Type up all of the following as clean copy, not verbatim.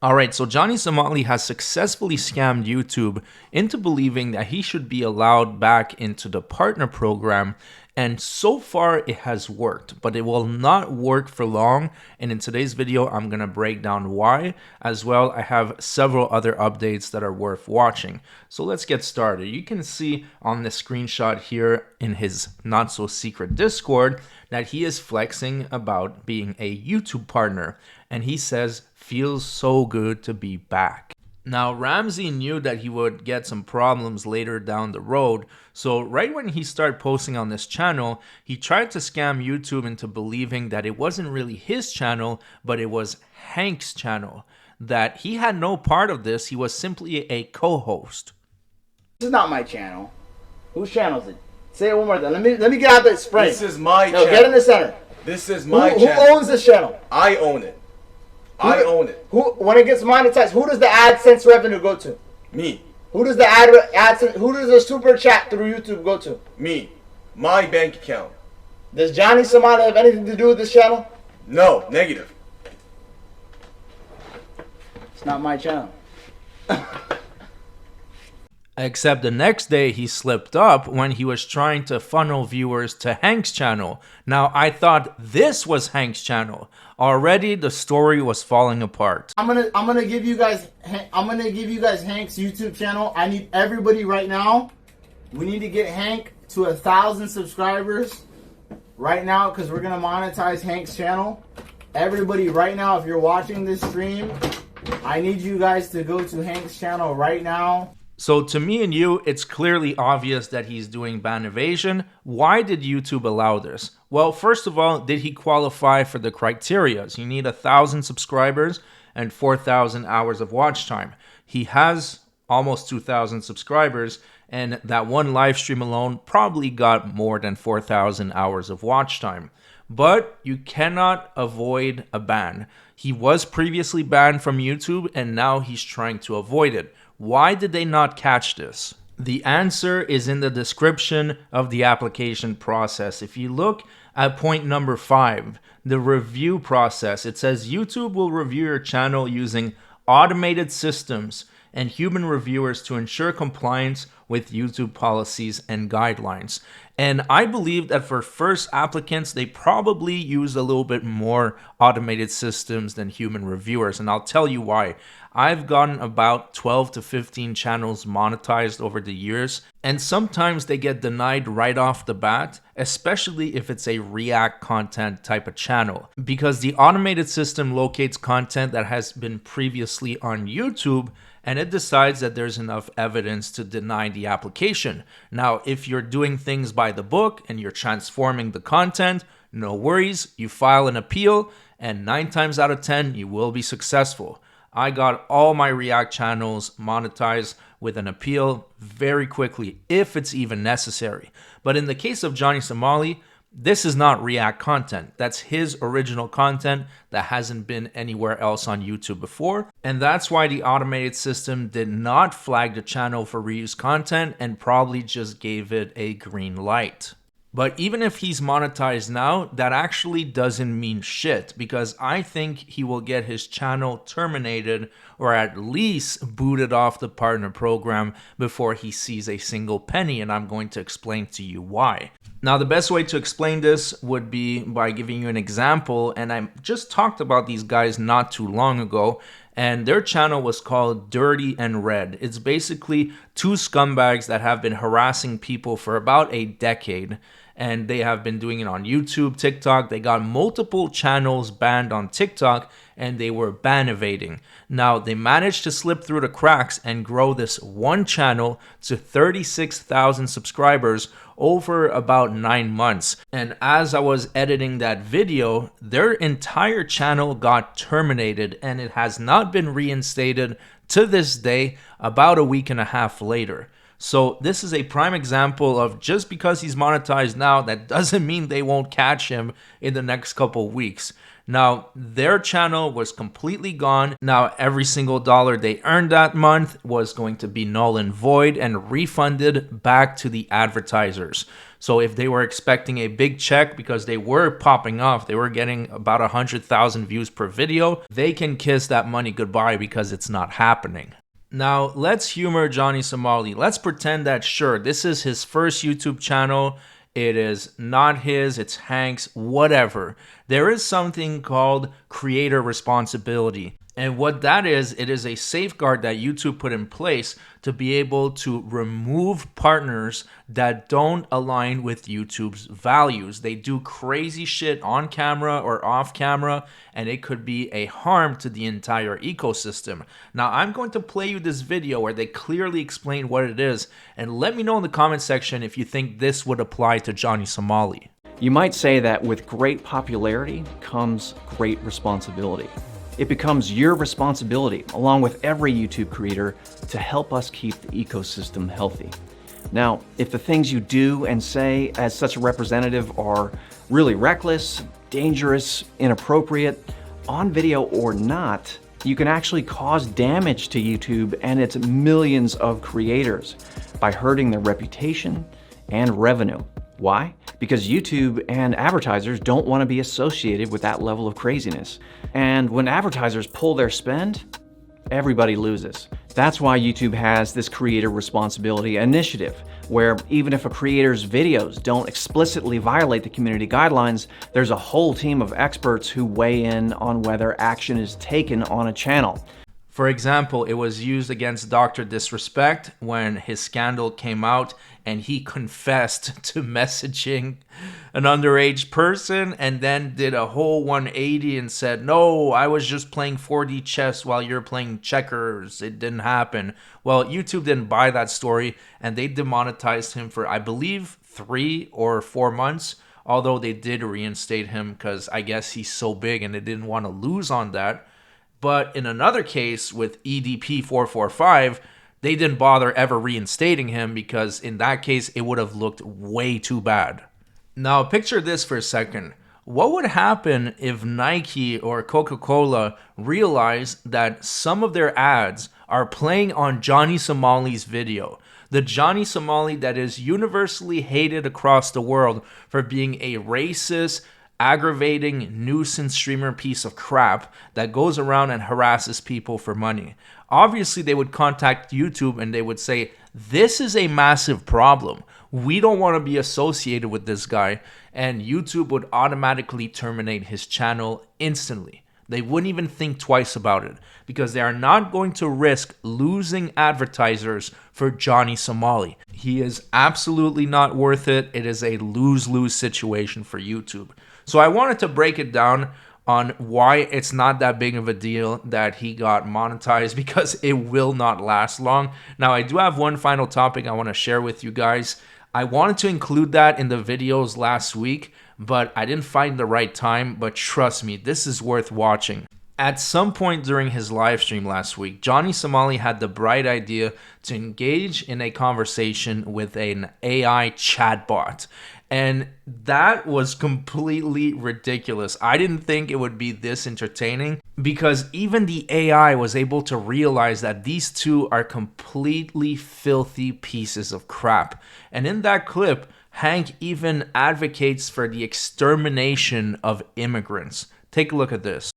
Alright, so Johnny Somali has successfully scammed YouTube into believing that he should be allowed back into the partner program, and so far it has worked, but it will not work for long, and in today's video I'm going to break down why. As well, I have several other updates that are worth watching. So let's get started. You can see on the screenshot here in his not so secret Discord that he is flexing about being a YouTube partner, and he says, "Feels so good to be back." Now, Ramsey knew that he would get some problems later down the road, so right when he started posting on this channel, he tried to scam YouTube into believing that it wasn't really his channel, but it was Hank's channel, that he had no part of this, he was simply a co-host. This is not my channel. Whose channel is it? Say it one more time. Let me get out this frame. This is my channel. No, get in the center. This is my channel. Who owns this channel? I own it. I own it. When it gets monetized, who does the AdSense revenue go to? Me. Who does the AdSense? Who does the super chat through YouTube go to? Me. My bank account. Does Johnny Somali have anything to do with this channel? No. Negative. It's not my channel. Except the next day he slipped up when he was trying to funnel viewers to Hank's channel. Now, I thought this was Hank's channel. Already the story was falling apart. I'm gonna give you guys Hank's YouTube channel. I need everybody right now. We need to get Hank to 1,000 subscribers right now because we're gonna monetize Hank's channel. Everybody right now, if you're watching this stream, I need you guys to go to Hank's channel right now. So to me and you, it's clearly obvious that he's doing ban evasion. Why did YouTube allow this? Well, first of all, did he qualify for the criteria? You need 1,000 subscribers and 4,000 hours of watch time. He has almost 2,000 subscribers, and that one live stream alone probably got more than 4,000 hours of watch time. But you cannot avoid a ban. He was previously banned from YouTube, and now he's trying to avoid it. Why did they not catch this? The answer is in the description of the application process. If you look at point number 5, the review process, it says YouTube will review your channel using automated systems and human reviewers to ensure compliance with YouTube policies and guidelines. And I believe that for first applicants, they probably use a little bit more automated systems than human reviewers. And I'll tell you why. I've gotten about 12 to 15 channels monetized over the years, and sometimes they get denied right off the bat, especially if it's a React content type of channel, because the automated system locates content that has been previously on YouTube, and it decides that there's enough evidence to deny the application. Now, if you're doing things by the book and you're transforming the content, no worries, you file an appeal, and 9 times out of 10, you will be successful. I got all my React channels monetized with an appeal very quickly, if it's even necessary. But in the case of Johnny Somali, this is not React content. That's his original content that hasn't been anywhere else on YouTube before. And that's why the automated system did not flag the channel for reuse content and probably just gave it a green light. But even if he's monetized now, that actually doesn't mean shit, because I think he will get his channel terminated or at least booted off the partner program before he sees a single penny, and I'm going to explain to you why. Now, the best way to explain this would be by giving you an example, and I just talked about these guys not too long ago, and their channel was called Dirty and Red. It's basically 2 scumbags that have been harassing people for about a decade, and they have been doing it on YouTube, TikTok. They got multiple channels banned on TikTok, and they were ban evading. Now, they managed to slip through the cracks and grow this one channel to 36,000 subscribers over about 9 months. And as I was editing that video, their entire channel got terminated, and it has not been reinstated to this day, about a week and a half later. So this is a prime example of just because he's monetized now, that doesn't mean they won't catch him in the next couple weeks. Now, their channel was completely gone. Now, every single dollar they earned that month was going to be null and void and refunded back to the advertisers. So if they were expecting a big check because they were popping off, they were getting about 100,000 views per video, they can kiss that money goodbye because it's not happening. Now, let's humor Johnny Somali. Let's pretend that, sure, this is his first YouTube channel. It is not his, it's Hank's, whatever. There is something called creator responsibility. And what that is, it is a safeguard that YouTube put in place to be able to remove partners that don't align with YouTube's values. They do crazy shit on camera or off camera, and it could be a harm to the entire ecosystem. Now, I'm going to play you this video where they clearly explain what it is, and let me know in the comment section if you think this would apply to Johnny Somali. You might say that with great popularity comes great responsibility. It becomes your responsibility, along with every YouTube creator, to help us keep the ecosystem healthy. Now, if the things you do and say as such a representative are really reckless, dangerous, inappropriate, on video or not, you can actually cause damage to YouTube and its millions of creators by hurting their reputation and revenue. Why? Because YouTube and advertisers don't want to be associated with that level of craziness. And when advertisers pull their spend, everybody loses. That's why YouTube has this creator responsibility initiative, where even if a creator's videos don't explicitly violate the community guidelines, there's a whole team of experts who weigh in on whether action is taken on a channel. For example, it was used against DrDisrespect when his scandal came out and he confessed to messaging an underage person and then did a whole 180 and said, no, I was just playing 4D chess while you're playing checkers. It didn't happen. Well, YouTube didn't buy that story and they demonetized him for, I believe, 3 or 4 months. Although they did reinstate him because I guess he's so big and they didn't want to lose on that. But in another case with EDP 445, they didn't bother ever reinstating him because in that case, it would have looked way too bad. Now, picture this for a second. What would happen if Nike or Coca-Cola realized that some of their ads are playing on Johnny Somali's video? The Johnny Somali that is universally hated across the world for being a racist, aggravating nuisance streamer piece of crap that goes around and harasses people for money. Obviously, they would contact YouTube and they would say, this is a massive problem. We don't want to be associated with this guy. And YouTube would automatically terminate his channel instantly. They wouldn't even think twice about it because they are not going to risk losing advertisers for Johnny Somali. He is absolutely not worth it. It is a lose-lose situation for YouTube. So I wanted to break it down on why it's not that big of a deal that he got monetized because it will not last long. Now, I do have one final topic I want to share with you guys. I wanted to include that in the videos last week, but I didn't find the right time. But trust me, this is worth watching. At some point during his live stream last week, Johnny Somali had the bright idea to engage in a conversation with an AI chatbot. And that was completely ridiculous. I didn't think it would be this entertaining because even the AI was able to realize that these two are completely filthy pieces of crap. And in that clip, Hank even advocates for the extermination of immigrants. Take a look at this.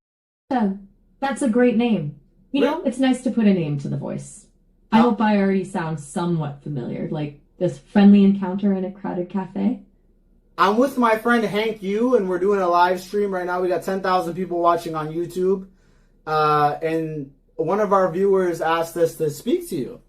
That's a great name. You know, it's nice to put a name to the voice. I hope I already sound somewhat familiar, like this friendly encounter in a crowded cafe. I'm with my friend Hank Yu, and we're doing a live stream right now. We got 10,000 people watching on YouTube. And one of our viewers asked us to speak to you.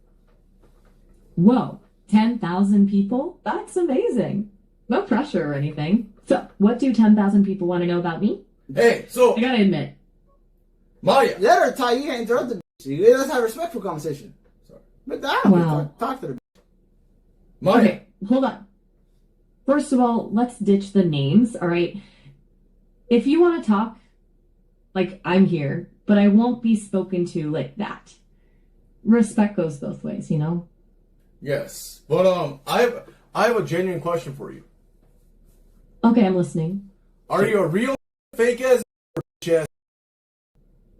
Whoa, 10,000 people? That's amazing. No pressure or anything. So, what do 10,000 people want to know about me? Hey, so I gotta admit. Maya. Let her talk. You can't interrupt the bitch. Let's have a respectful conversation. Sorry. But Wow. talk to the bitch. Maya. Okay, hold on. First of all, let's ditch the names, all right? If you want to talk, like, I'm here, but I won't be spoken to like that. Respect goes both ways, you know? Yes, but I have a genuine question for you. Okay, I'm listening. Are you a real fake ass or bitch ass?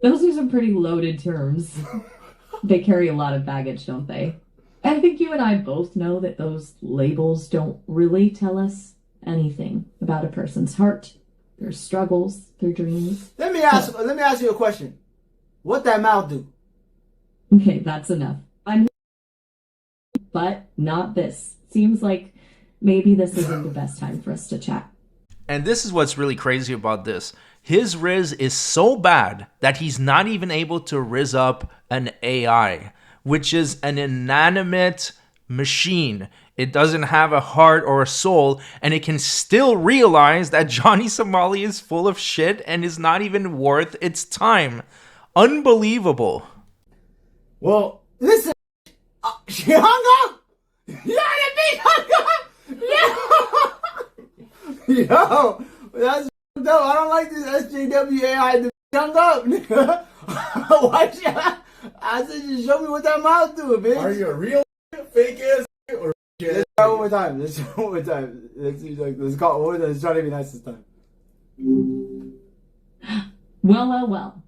Those are some pretty loaded terms. They carry a lot of baggage, don't they? I think you and I both know that those labels don't really tell us anything about a person's heart, their struggles, their dreams. Let me ask you a question. What that mouth do? Okay, that's enough. But not this. Seems like maybe this isn't the best time for us to chat. And this is what's really crazy about this. His Riz is so bad that he's not even able to Riz up an AI, which is an inanimate machine. It doesn't have a heart or a soul, and it can still realize that Johnny Somali is full of shit and is not even worth its time. Unbelievable. Well, listen. She hung up. You know what I mean? Hung up. Yo, that's dope. I don't like this SJWAI. The hung up, nigga. Why she? I said, just show me what that mouth do, bitch. Are you a real fake ass or Let's try one more time. Let's try one more time. Let's call it one more time. Let's try to be nice this time. Well.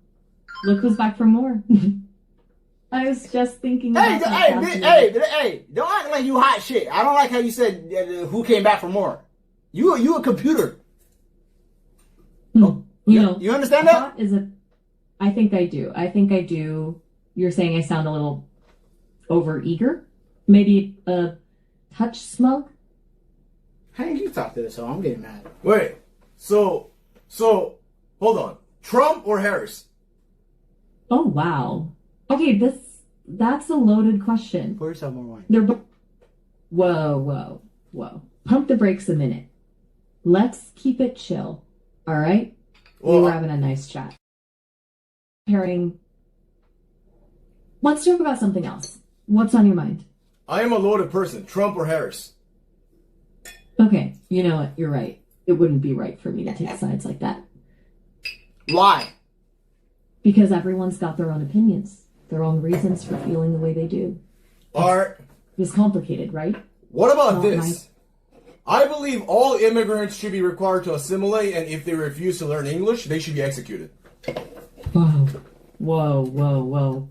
Look who's back for more. I was just thinking Hey, about hey, don't act like you hot shit. I don't like how you said who came back for more. You a computer. You know, You understand that? hot is a. I think I do. You're saying I sound a little over eager, maybe a touch smug. Hank, you talk to this, so I'm getting mad. Wait, so hold on. Trump or Harris? Oh wow. Okay, that's a loaded question. Pour yourself more wine. They're whoa. Pump the brakes a minute. Let's keep it chill. All right? Well, We were having a nice chat. Let's talk about something else. What's on your mind? I am a loaded person. Trump or Harris? Okay, you know what? You're right. It wouldn't be right for me to take sides like that. Why? Because everyone's got their own opinions, their own reasons for feeling the way they do. Alright. It's complicated, right? What about Well, this? I believe all immigrants should be required to assimilate, and if they refuse to learn English, they should be executed. Whoa.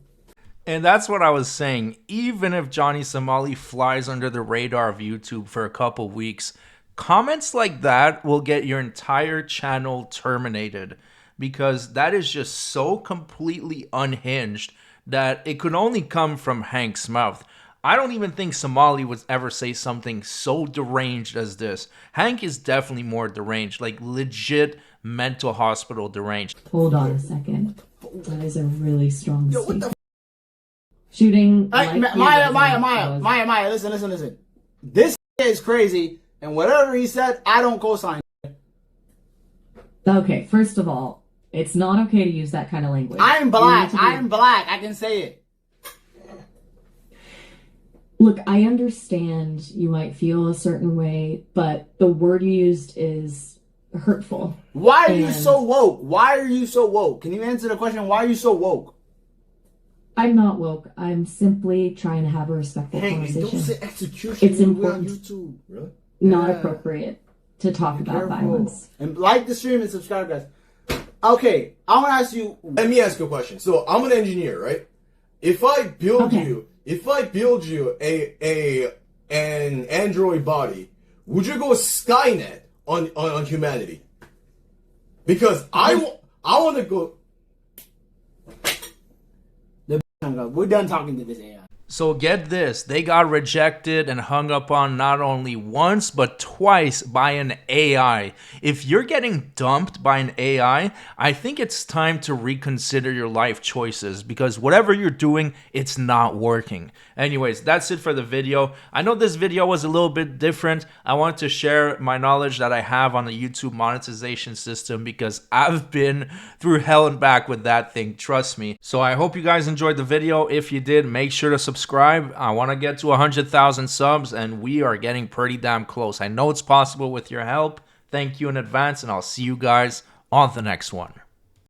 And that's what I was saying. Even if Johnny Somali flies under the radar of YouTube for a couple weeks, comments like that will get your entire channel terminated, because that is just so completely unhinged that it could only come from Hank's mouth. I don't even think Somali would ever say something so deranged as this. Hank is definitely more deranged, like legit mental hospital deranged. Hold on a second. That is a really strong statement. Shooting. Hey, like Maya, listen. This is crazy, and whatever he said, I don't co-sign. Okay, first of all, it's not okay to use that kind of language. I'm black. I can say it. Look, I understand you might feel a certain way, but the word you used is hurtful. Why are you so woke? Can you answer the question? Why are you so woke? I'm not woke. I'm simply trying to have a respectful conversation. Don't say execution. It's important. On YouTube. Really? Not appropriate to talk about violence. And like the stream and subscribe, guys. Okay, I want to ask you. Let me ask you a question. So I'm an engineer, right? If I build you an android body, would you go Skynet on humanity? Because I want to go. We're done talking to this AI. So get this, they got rejected and hung up on not only once, but twice by an AI. If you're getting dumped by an AI, I think it's time to reconsider your life choices, because whatever you're doing, it's not working. Anyways, that's it for the video. I know this video was a little bit different. I wanted to share my knowledge that I have on the YouTube monetization system, because I've been through hell and back with that thing, trust me. So I hope you guys enjoyed the video. If you did, make sure to subscribe. I want to get to 100,000 subs, and we are getting pretty damn close. I know it's possible with your help. Thank you in advance, and I'll see you guys on the next one.